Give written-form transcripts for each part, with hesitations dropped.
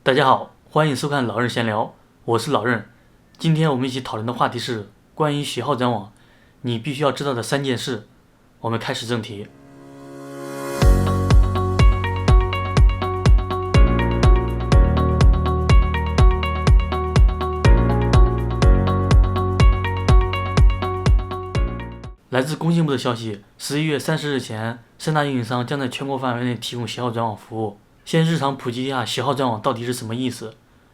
大家好，欢迎收看老任闲聊，我是老任。今天我们一起讨论的话题是关于携号转网，你必须要知道的3件事。我们开始正题。来自工信部的消息，11月30日前，3大运营商将在全国范围内提供携号转网服务。先日常普及一下携号转网到底是什么意思。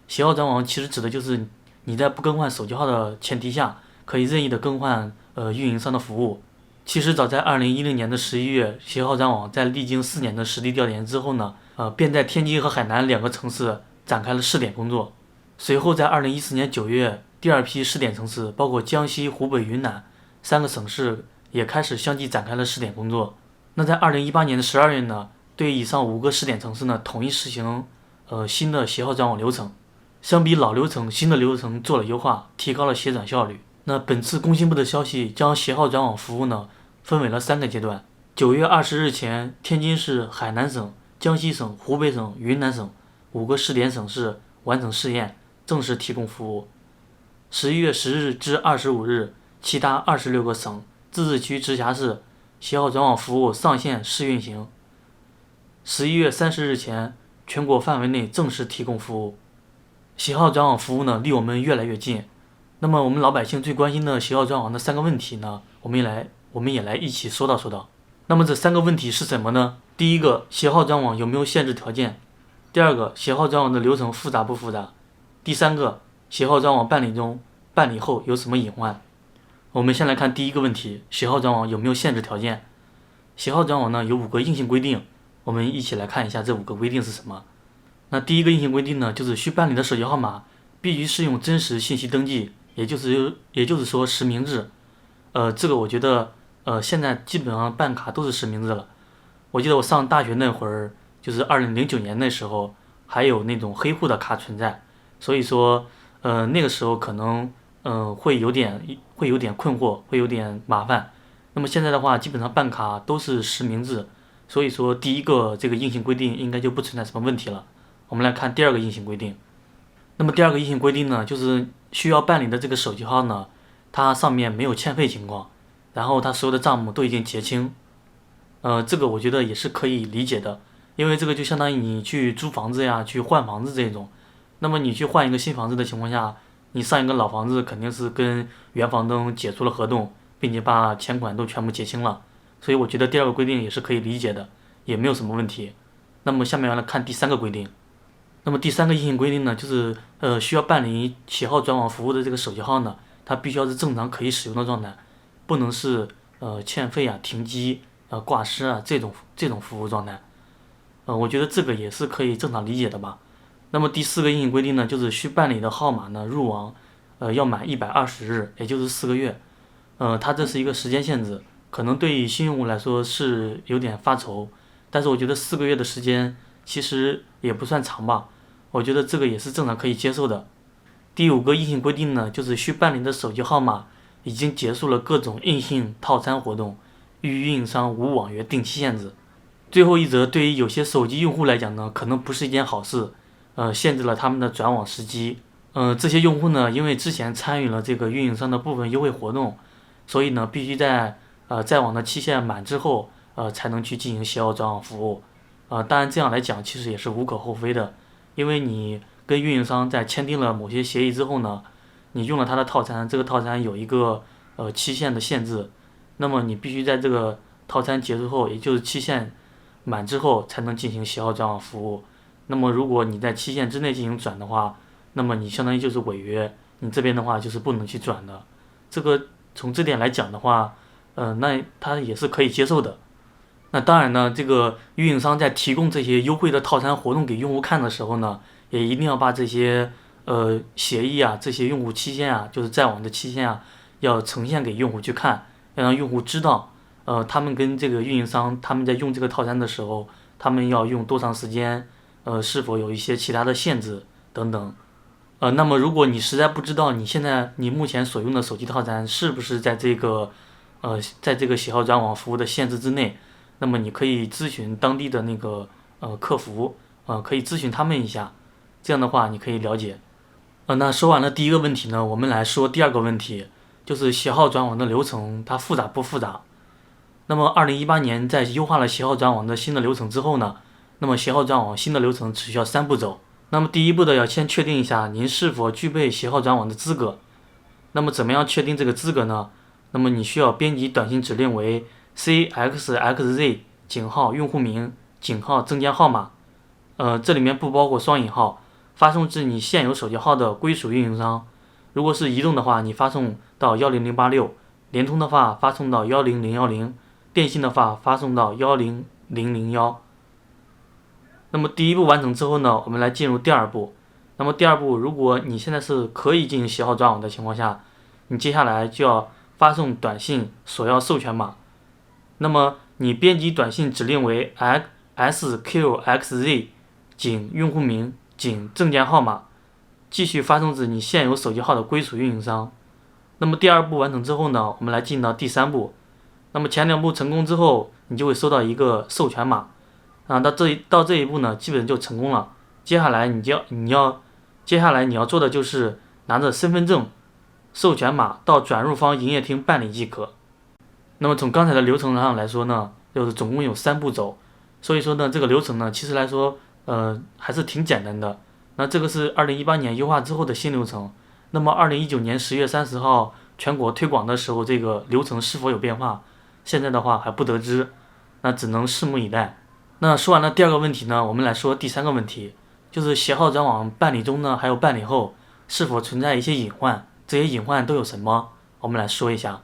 携号转网其实指的就是你在不更换手机号的前提下，可以任意的更换运营商的服务。其实早在2010年的11月，携号转网在历经4年的实地调研之后呢，便在天津和海南2个城市展开了试点工作。随后在2014年9月，第2批试点城市包括江西、湖北、云南3个省市也开始相继展开了试点工作。那在2018年的12月呢，对以上5个试点城市呢，统一实行新的携号转网流程。相比老流程，新的流程做了优化，提高了协转效率。那本次工信部的消息将携号转网服务呢分为了3个阶段。9月20日前，天津市、海南省、江西省、湖北省、云南省5个试点省市完成试验，正式提供服务。11月10日至25日，其他26个省、自治区、直辖市携号转网服务上线试运行。11月30日前，全国范围内正式提供服务。携号转网服务呢，离我们越来越近。那么我们老百姓最关心的携号转网的3个问题呢，我们也来一起说道。那么这3个问题是什么呢？第一个，携号转网有没有限制条件？第二个，携号转网的流程复杂不复杂？第三个，携号转网办理后有什么隐患？我们先来看第一个问题，携号转网有没有限制条件？携号转网呢有5个硬性规定，我们一起来看一下这5个规定是什么。那第一个硬性规定呢，就是需办理的手机号码必须适用真实信息登记，也就是说实名制。这个我觉得现在基本上办卡都是实名制了。我记得我上大学那会儿，就是2009年那时候还有那种黑户的卡存在，所以说那个时候可能会有点困惑，会有点麻烦。那么现在的话，基本上办卡都是实名制，所以说第一个这个硬性规定应该就不存在什么问题了。我们来看第二个硬性规定。那么第二个硬性规定呢，就是需要办理的这个手机号呢，它上面没有欠费情况，然后它所有的账目都已经结清。这个我觉得也是可以理解的，因为这个就相当于你去租房子呀，去换房子这种。那么你去换一个新房子的情况下，你上一个老房子肯定是跟原房东解除了合同，并且把钱款都全部结清了，所以我觉得第二个规定也是可以理解的，也没有什么问题。那么下面来看第3个规定。那么第3个硬性规定呢，就是需要办理携号转网服务的这个手机号呢，它必须要是正常可以使用的状态，不能是欠费啊、停机、挂失啊这种服务状态。我觉得这个也是可以正常理解的吧。那么第4个硬性规定呢，就是需办理的号码呢入网要满120日，也就是4个月。它这是一个时间限制，可能对于新用户来说是有点发愁，但是我觉得4个月的时间其实也不算长吧。我觉得这个也是正常可以接受的。第5个硬性规定呢，就是需办理的手机号码已经结束了各种硬性套餐活动，与运营商无网约定期限制。最后一则，对于有些手机用户来讲呢，可能不是一件好事，限制了他们的转网时机。这些用户呢，因为之前参与了这个运营商的部分优惠活动，所以呢，必须在在网的期限满之后，才能去进行携号转网服务。当然这样来讲，其实也是无可厚非的。因为你跟运营商在签订了某些协议之后呢，你用了他的套餐，这个套餐有一个期限的限制，那么你必须在这个套餐结束后，也就是期限满之后才能进行携号转网服务。那么如果你在期限之内进行转的话，那么你相当于就是违约，你这边的话就是不能去转的。这个从这点来讲的话，那它也是可以接受的。那当然呢，这个运营商在提供这些优惠的套餐活动给用户看的时候呢，也一定要把这些协议啊、这些用户期限啊，就是在网的期限啊，要呈现给用户去看，要让用户知道，他们跟这个运营商他们在用这个套餐的时候，他们要用多长时间，是否有一些其他的限制等等。那么如果你实在不知道你目前所用的手机套餐是不是在这个携号转网服务的限制之内，那么你可以咨询当地的那个客服，可以咨询他们一下，这样的话你可以了解。那说完了第一个问题呢，我们来说第二个问题，就是携号转网的流程它复杂不复杂？那么2018年在优化了携号转网的新的流程之后呢，那么携号转网新的流程只需要3步走。那么第一步的要先确定一下您是否具备携号转网的资格。那么怎么样确定这个资格呢？那么你需要编辑短信指令为 cxxz 井号用户名井号证件号码，这里面不包括双引号，发送至你现有手机号的归属运营商。如果是移动的话，你发送到10086，联通的话发送到10010，电信的话发送到10001。那么第一步完成之后呢，我们来进入第二步。那么第二步，如果你现在是可以进行携号转网的情况下，你接下来就要发送短信索要授权码。那么你编辑短信指令为 sqxz 井用户名井证件号码，继续发送至你现有手机号的归属运营商。那么第二步完成之后呢，我们来进到第三步。那么前2步成功之后，你就会收到一个授权码。到这一步呢，基本就成功了。接下来你要做的就是拿着身份证、授权码到转入方营业厅办理即可。那么从刚才的流程上来说呢，就是总共有3步走，所以说呢，这个流程呢，其实来说，还是挺简单的。那这个是2018年优化之后的新流程。那么2019年10月30号全国推广的时候，这个流程是否有变化？现在的话还不得知，那只能拭目以待。那说完了第二个问题呢，我们来说第3个问题，就是携号转网办理中呢，还有办理后是否存在一些隐患？这些隐患都有什么？我们来说一下。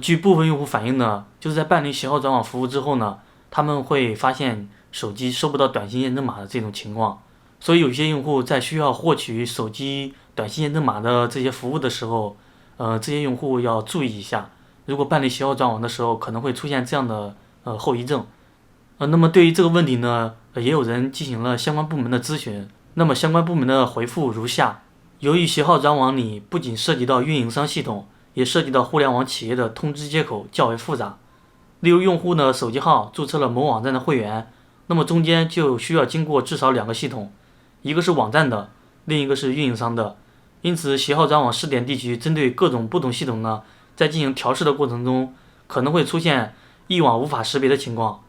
据部分用户反映呢，就是在办理携号转网服务之后呢，他们会发现手机收不到短信验证码的这种情况，所以有些用户在需要获取手机短信验证码的这些服务的时候，这些用户要注意一下，如果办理携号转网的时候可能会出现这样的后遗症。那么对于这个问题呢，也有人进行了相关部门的咨询。那么相关部门的回复如下：由于携号转网里不仅涉及到运营商系统，也涉及到互联网企业的通知接口较为复杂。例如用户的手机号注册了某网站的会员，那么中间就需要经过至少2个系统，一个是网站的，另一个是运营商的。因此携号转网试点地区针对各种不同系统呢，在进行调试的过程中，可能会出现一网无法识别的情况。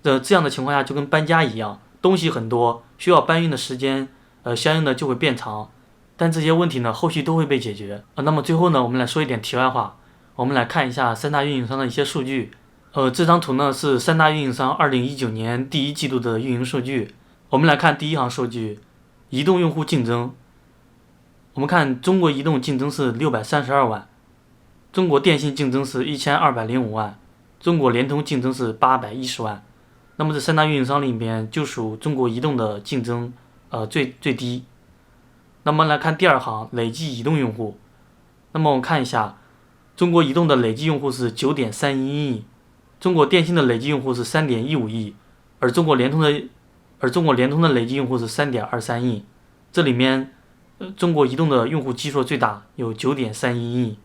这样的情况下就跟搬家一样，东西很多，需要搬运的时间相应的就会变长，但这些问题呢后续都会被解决。那么最后呢，我们来说一点题外话，我们来看一下3大运营商的一些数据。这张图呢是3大运营商2019年第1季度的运营数据。我们来看第一行数据，移动用户竞争。我们看中国移动竞争是632万，中国电信竞争是1205万，中国联通竞争是810万。那么这3大运营商里面就属中国移动的竞争最低。那么来看第二行累计移动用户，那么我们看一下，中国移动的累计用户是 9.31 亿，中国电信的累计用户是 3.15 亿，而中国联通的累计用户是 3.23 亿。这里面中国移动的用户基数最大，有 9.31 亿。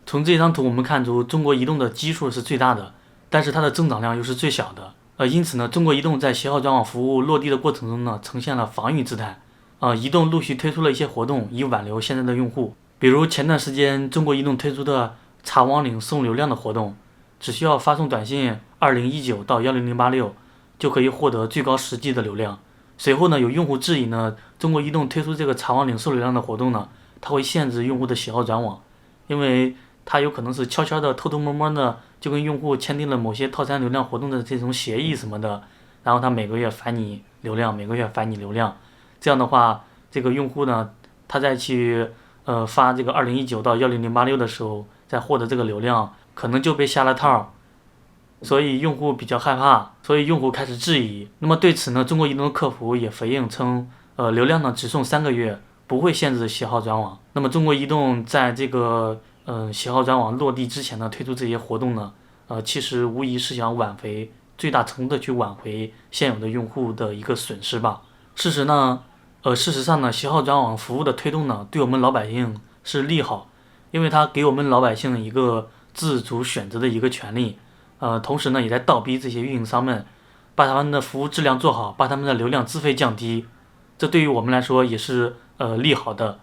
从这张图我们看出中国移动的基数是最大的，但是它的增长量又是最小的。因此呢，中国移动在携号转网服务落地的过程中呢，呈现了防御姿态。移动陆续推出了一些活动，以挽留现在的用户。比如前段时间中国移动推出的查网领送流量的活动，只需要发送短信2019到10086，就可以获得最高10G的流量。随后呢，有用户质疑呢，中国移动推出这个查网领送流量的活动呢，它会限制用户的携号转网，因为它有可能是悄悄的、偷偷摸摸的，就跟用户签订了某些套餐流量活动的这种协议什么的，然后他每个月返你流量，这样的话，这个用户呢，他再去发这个2019到10086的时候，再获得这个流量，可能就被下了套，所以用户比较害怕，所以用户开始质疑。那么对此呢，中国移动的客服也回应称，流量呢只送3个月，不会限制携号转网。那么中国移动在这个携号转网落地之前呢，推出这些活动呢，其实无疑是想最大程度的去挽回现有的用户的一个损失吧。事实上呢，携号转网服务的推动呢，对我们老百姓是利好，因为它给我们老百姓一个自主选择的一个权利，同时呢，也在倒逼这些运营商们把他们的服务质量做好，把他们的流量资费降低。这对于我们来说也是利好的。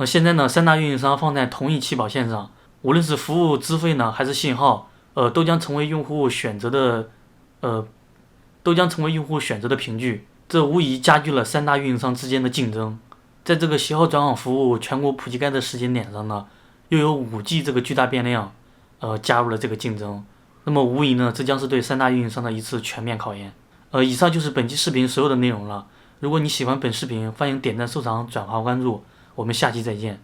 现在呢，三大运营商放在同一起跑线上，无论是服务资费呢，还是信号，都将成为用户选择的，呃，凭据。这无疑加剧了三大运营商之间的竞争。在这个携号转网服务全国普及开的时间点上呢，又有5G 这个巨大变量，加入了这个竞争。那么无疑呢，这将是对三大运营商的一次全面考验。以上就是本期视频所有的内容了。如果你喜欢本视频，欢迎点赞、收藏、转发、关注。我们下期再见。